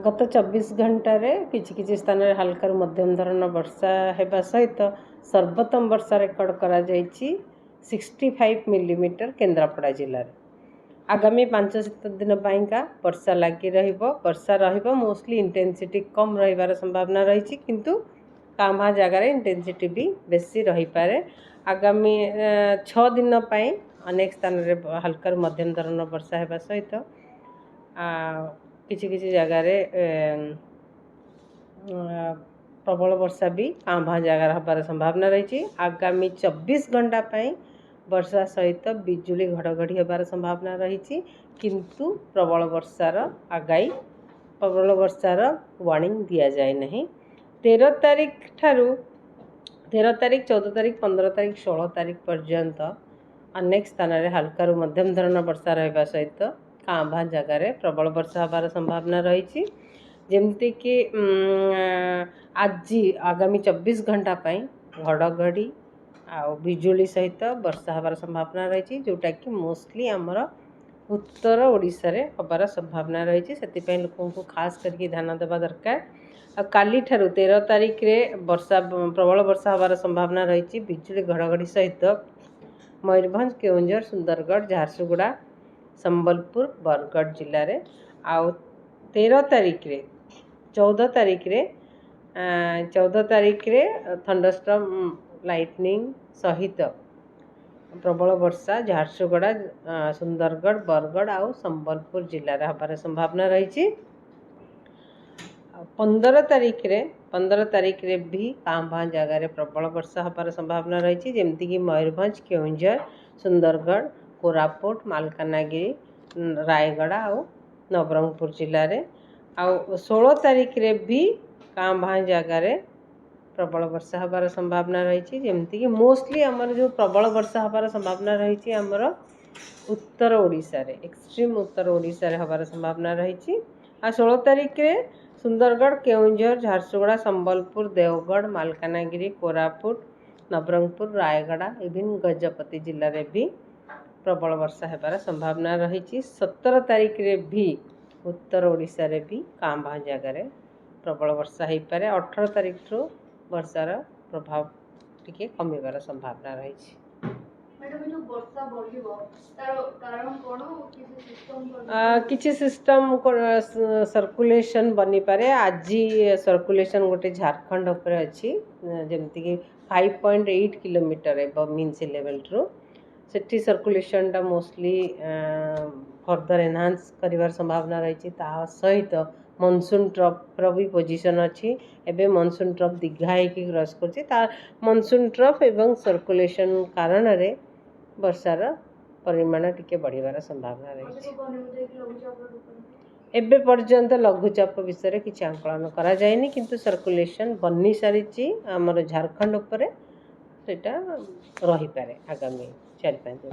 गत 24 घंटे किसी स्थान में हल्का मध्यम धरण वर्षा होगा सहित सर्वोत्तम वर्षा रेकर्ड करा 65 मिलीमीटर केन्द्रापड़ा जिले में। आगामी 5 दिन का वर्षा लगी वर्षा मोस्टली इंटेंसिटी कम रही संभावना रही किंतु कामा जगार इंटेंसिटी भी बेसी रही पारे। आगामी 6 दिन अनेक स्थान में हल्का मध्यम धरण वर्षा होगा सहित किसी जगार प्रबल वर्षा भी आंभा जगार हबार संभावना रही। आगामी 24 घंटा वर्षा सहित बिजुली घड़घड़ी हबार संभावना रही किंतु प्रबल वर्षार आगाई प्रबल वर्षार वार्निंग दि जाए नहीं। 13 तारीख ठारू 13 तारीख 14 तारीख 15 तारीख 16 तारीख पर्यंत अनेक स्थान में हल्का मध्यम धरण वर्षा रहा सहित कांभा जगार प्रबल वर्षा हबार संभावना रही। जमती कि आज आगामी 24 घंटा घड़घड़ी आ बिजुली सहित वर्षा हबार संभावना रही जोटा कि मोस्टली आमर उत्तर ओडिशा रे हबार संभावना रही। से लोगों को खास करके ध्यान देवा दरकार। काली ठारू 13 तारीख रे वर्षा प्रबल वर्षा हबार संभावना रही बिजुली घड़घड़ी सहित मयूरभंज केउंझर सुंदरगढ़ झारसुगुड़ा संबलपुर बरगढ़ जिले में। आउ 13 तारीख रे 14 तारीख रे थंडरस्टॉर्म लाइटनिंग सहित प्रबल वर्षा झारसुगुड़ा सुंदरगढ़ बरगढ़ आउ संबलपुर जिले में हबार संभावना रही। 15 तारीख रे भी कांभा जगार प्रबल वर्षा हबार संभावना रही जमती कि मयूरभंज केउंझर सुंदरगढ़ कोरापुट मालकानगिरी रायगढ़ आउ नवरंगपुर जिले में। आउ 16 तारीख रे भी कांभा जगार प्रबल वर्षा हबार संभावना रही जमती कि मोस्टली आमर जो प्रबल वर्षा हबार संभावना रही आमर उत्तर ओडिशा रे एक्सट्रीम उत्तर ओडिशा रे हबार संभावना रही। आ 16 तारीख रे सुंदरगढ़ केउंझर झारसुगुड़ा संबलपुर देवगढ़ मालकानगिरी कोरापुट नवरंगपुर रायगढ़ इवन गजपति जिले में भी प्रबल वर्षा होबार संभावना रही। 17 तारीख रे भी उत्तर ओडिशा रे भी कांभा जगार प्रबल वर्षा हो पारे। 18 तारीख रू वर्षार प्रभाव टिके कमिबार संभावना रही। किसी सिस्टम सर्कुलेशन बनी पारे। आज सर्कुलेशन गोटे झारखंड उपर अच्छी जमती कि 5.8 किलोमीटर एबव मीन सी लेवल रू सेठी सर्कुलेशन टा मोस्टली फर्दर एनहांस करिवार संभावना रही। सहित मनसून ट्रफ भी पोजिशन अच्छी एबे मनसून ट्रफ दीघा होकर क्रॉस कर मनसून ट्रफ एवं सर्कुलेशन कारण रे वर्षार परिमाण टिके बढ़िवार संभावना रही। एबे पर्यंत लघुचाप विषय किसी आंकलन करा जायनि किंतु सर्कुलेशन बनी सारी आमर झारखंड उपरे सेटा रही पारे आगामी 4-5 दिन।